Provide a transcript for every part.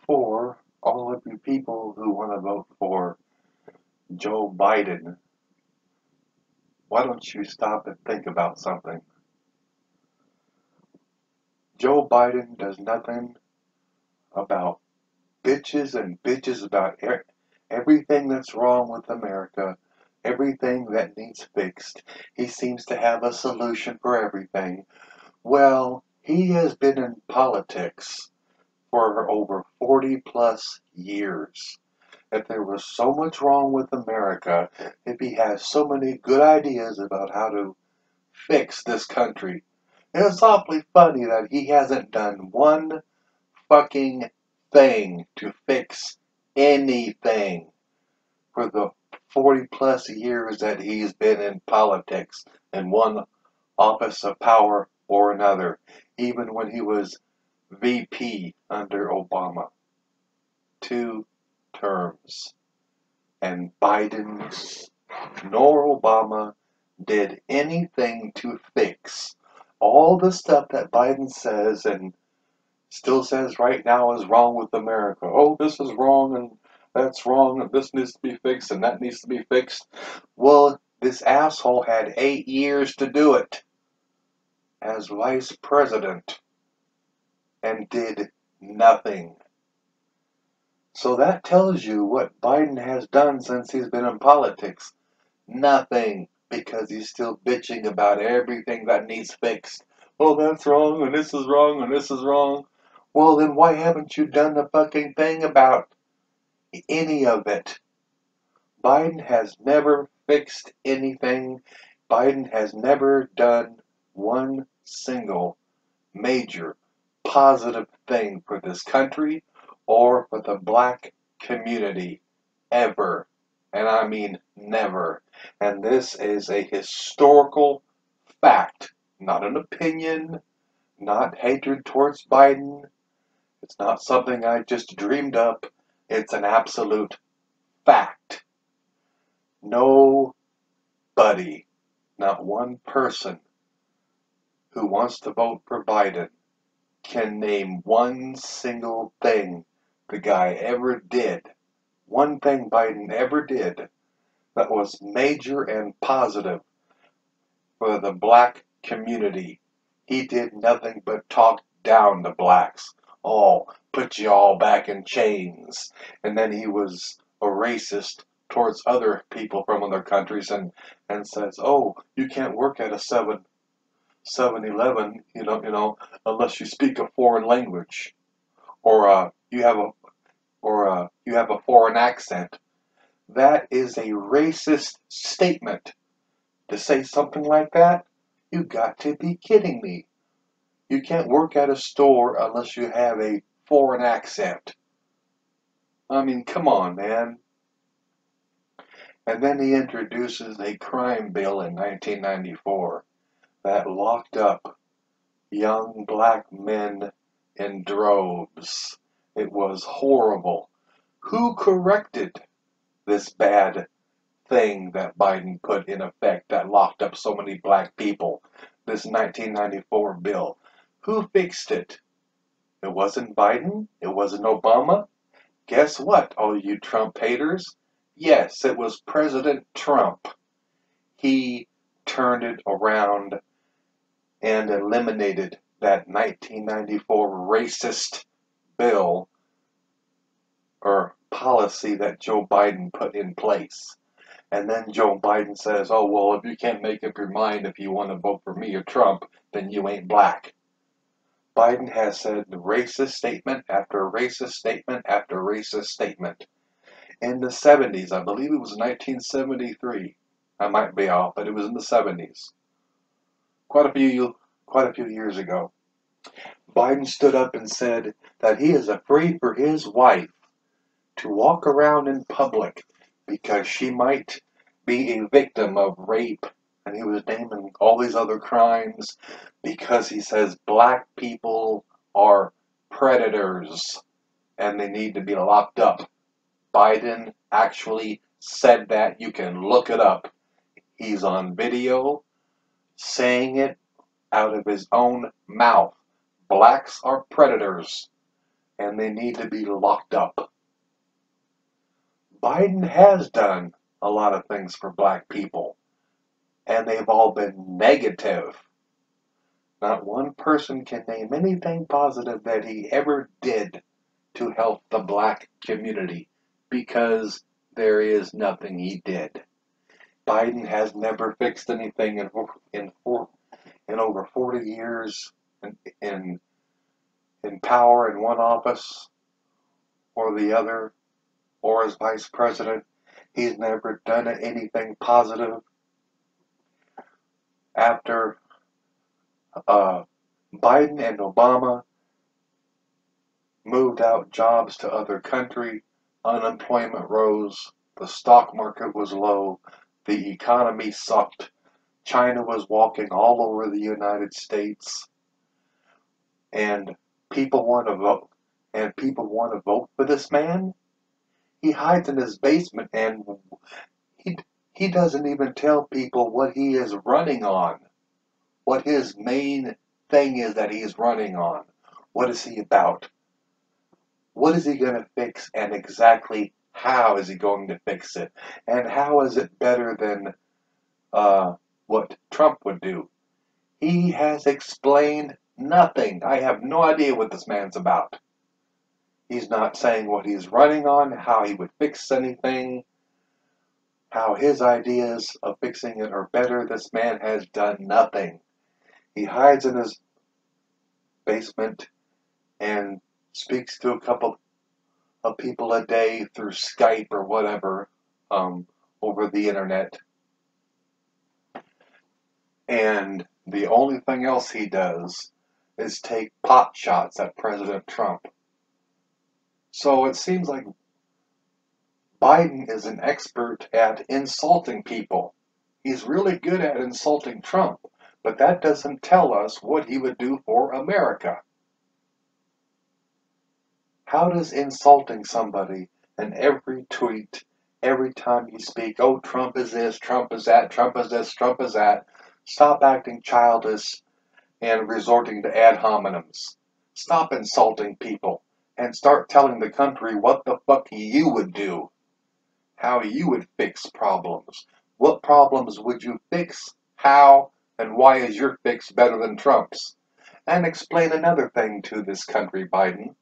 for all of you people who want to vote for Joe Biden, why don't you stop and think about something? Joe Biden does nothing about bitches and bitches about everything that's wrong with America, everything that needs fixed. He seems to have a solution for everything. Well, he has been in politics for over 40 plus years. If there was so much wrong with America, if he has so many good ideas about how to fix this country, it's awfully funny that he hasn't done one fucking thing to fix anything for the 40 plus years that he's been in politics in one office of power or another, even when he was VP under Obama. 2 terms. And Biden nor Obama did anything to fix all the stuff that Biden says and still says right now is wrong with America. Oh, this is wrong and that's wrong and this needs to be fixed and that needs to be fixed. Well, this asshole had 8 years to do it as vice president and did nothing. So that tells you what Biden has done since he's been in politics. Nothing, because he's still bitching about everything that needs fixed. Oh, that's wrong, and this is wrong, and this is wrong. Well, then why haven't you done the fucking thing about any of it? Biden has never fixed anything. Biden has never done one single major positive thing for this country or for the black community ever. And I mean never. And this is a historical fact, not an opinion, not hatred towards Biden. It's not something I just dreamed up. It's an absolute fact. Nobody, not one person who wants to vote for Biden can name one single thing the guy ever did, one thing Biden ever did that was major and positive for the black community. He did nothing but talk down to blacks. Oh, put you all back in chains. And then he was a racist towards other people from other countries and says, oh, you can't work at a 7-Eleven, unless you speak a foreign language, or you have a foreign accent. That is a racist statement. To say something like that, you got to be kidding me. You can't work at a store unless you have a foreign accent. I mean, come on, man. And then he introduces a crime bill in 1994 that locked up young black men in droves. It was horrible. Who corrected this bad thing that Biden put in effect that locked up so many black people? This 1994 bill. Who fixed it? It wasn't Biden? It wasn't Obama? Guess what, all you Trump haters? Yes, it was President Trump. He turned it around and eliminated that 1994 racist bill or policy that Joe Biden put in place. And then Joe Biden says, oh, well, if you can't make up your mind if you want to vote for me or Trump, then you ain't black. Biden has said racist statement after racist statement after racist statement. In the 70s, I believe it was 1973. I might be off, but it was in the 70s. Quite a few years ago. Biden stood up and said that he is afraid for his wife to walk around in public because she might be a victim of rape, and he was naming all these other crimes because he says black people are predators and they need to be locked up. Biden actually said that. You can look it up. He's on video saying it out of his own mouth. Blacks are predators and they need to be locked up. Biden has done a lot of things for black people, and they've all been negative. Not one person can name anything positive that he ever did to help the black community, because there is nothing he did. Biden has never fixed anything in over 40 years in in power in one office or the other, or as vice president. He's never done anything positive. After Biden and Obama moved out jobs to other countries, unemployment rose, the stock market was low, the economy sucked, China was walking all over the United States, and people want to vote. And people want to vote for this man? He hides in his basement, and he, he doesn't even tell people what he is running on, what his main thing is that he's running on. What is he about? What is he going to fix, and exactly how is he going to fix it? And how is it better than what Trump would do? He has explained nothing. I have no idea what this man's about. He's not saying what he's running on, how he would fix anything, how his ideas of fixing it are better. This man has done nothing. He hides in his basement and speaks to a couple of people a day through Skype or whatever, over the internet. And the only thing else he does is take pot shots at President Trump. So it seems like Biden is an expert at insulting people. He's really good at insulting Trump, but that doesn't tell us what he would do for America. How does insulting somebody in every tweet, every time you speak, oh, Trump is this, Trump is that, Trump is this, Trump is that, stop acting childish and resorting to ad hominems. Stop insulting people and start telling the country what the fuck you would do, how you would fix problems. What problems would you fix, how, and why is your fix better than Trump's? And explain another thing to this country, Biden.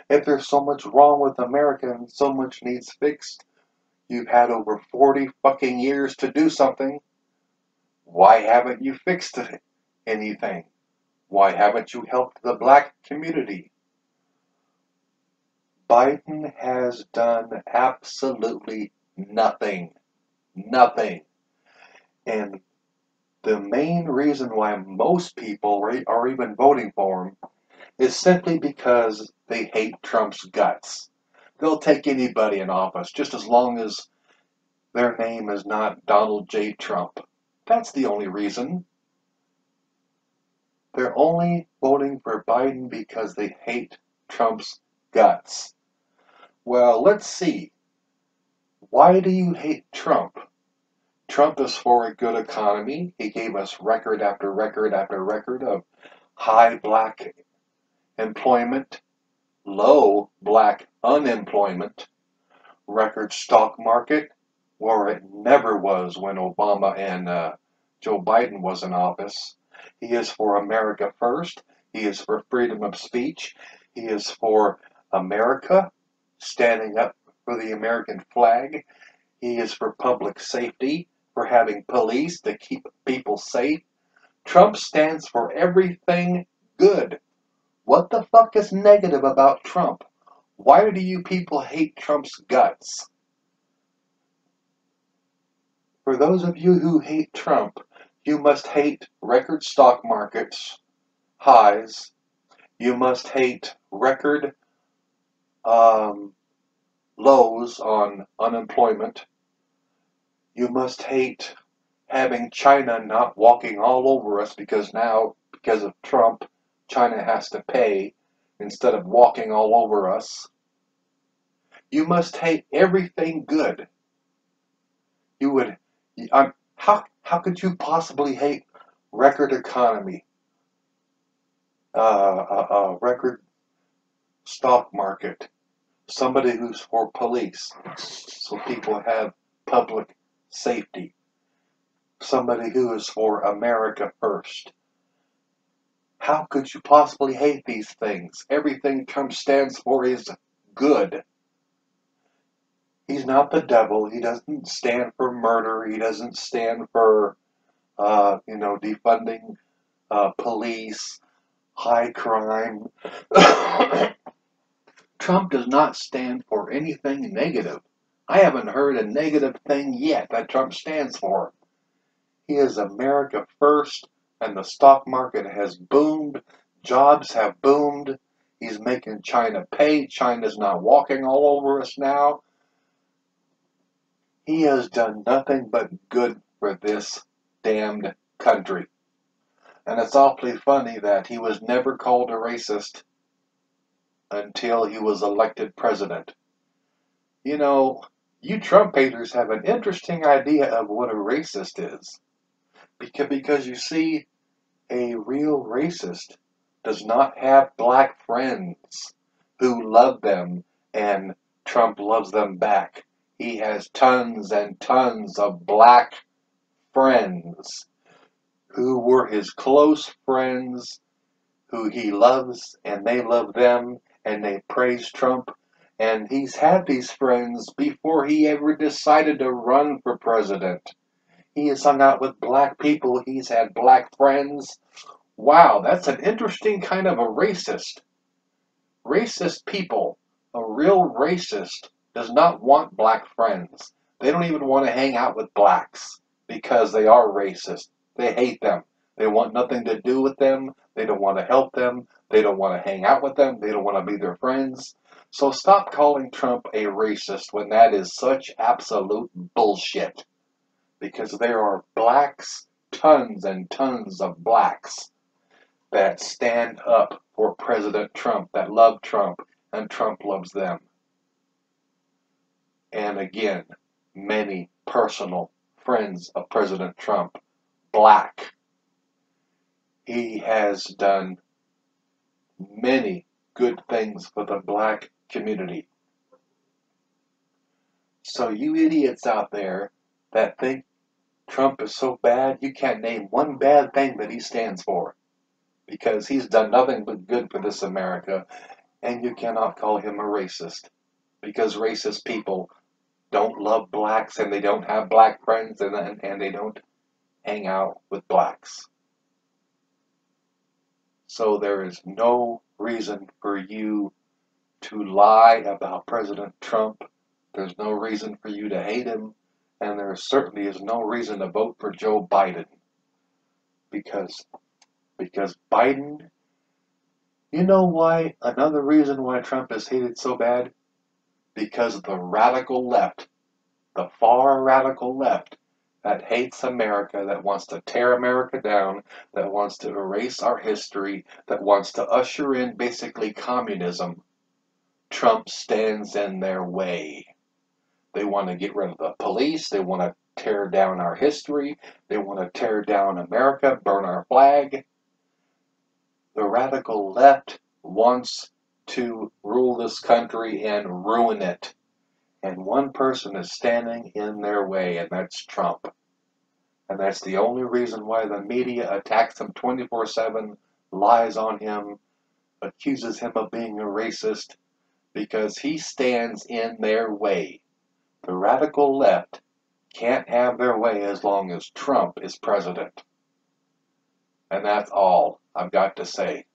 If there's so much wrong with America and so much needs fixed, you've had over 40 fucking years to do something. Why haven't you fixed anything? Why haven't you helped the black community? Biden has done absolutely nothing. Nothing. And the main reason why most people are even voting for him is simply because they hate Trump's guts. They'll take anybody in office just as long as their name is not Donald J. Trump. That's the only reason. They're only voting for Biden because they hate Trump's guts. Well, let's see. Why do you hate Trump? Trump is for a good economy. He gave us record after record after record of high black employment, low black unemployment, record stock market, where it never was when Obama and Joe Biden was in office. He is for America first. He is for freedom of speech. He is for America, standing up for the American flag. He is for public safety, for having police to keep people safe. Trump stands for everything good. What the fuck is negative about Trump? Why do you people hate Trump's guts? For those of you who hate Trump, you must hate record stock markets highs. You must hate record lows on unemployment. You must hate having China not walking all over us because now, because of Trump, China has to pay instead of walking all over us. You must hate everything good. You would, how could you possibly hate record economy, record stock market, somebody who's for police, so people have public safety, somebody who is for America first. How could you possibly hate these things? Everything Trump stands for is good. He's not the devil. He doesn't stand for murder. He doesn't stand for, defunding police, high crime. Trump does not stand for anything negative. I haven't heard a negative thing yet that Trump stands for. He is America first, and the stock market has boomed. Jobs have boomed. He's making China pay. China's not walking all over us now. He has done nothing but good for this damned country. And it's awfully funny that he was never called a racist until he was elected president. You know, you Trump haters have an interesting idea of what a racist is. Because you see, a real racist does not have black friends who love them and Trump loves them back. He has tons and tons of black friends who were his close friends, who he loves and they love them and they praise Trump. And he's had these friends before he ever decided to run for president. He has hung out with black people. He's had black friends. Wow, that's an interesting kind of a racist. Racist people, a real racist, does not want black friends. They don't even want to hang out with blacks because they are racist. They hate them. They want nothing to do with them. They don't want to help them. They don't want to hang out with them. They don't want to be their friends. So stop calling Trump a racist when that is such absolute bullshit. Because there are blacks, tons and tons of blacks, that stand up for President Trump, that love Trump, and Trump loves them. And again, many personal friends of President Trump, black. He has done many good things for the black community. So you idiots out there that think Trump is so bad, you can't name one bad thing that he stands for. Because he's done nothing but good for this America, and you cannot call him a racist. Because racist people don't love blacks, and they don't have black friends, and they don't hang out with blacks. So there is no reason for you to lie about President Trump. There's no reason for you to hate him, and there certainly is no reason to vote for Joe Biden. Because Biden, you know why? Another reason why Trump is hated so bad? Because of the radical left, the far radical left that hates America, that wants to tear America down, that wants to erase our history, that wants to usher in basically communism. Trump stands in their way. They want to get rid of the police. They want to tear down our history. They want to tear down America, burn our flag. The radical left wants to rule this country and ruin it. And one person is standing in their way, and that's Trump. And that's the only reason why the media attacks him 24/7, lies on him, accuses him of being a racist, because he stands in their way. The radical left can't have their way as long as Trump is president. And that's all I've got to say.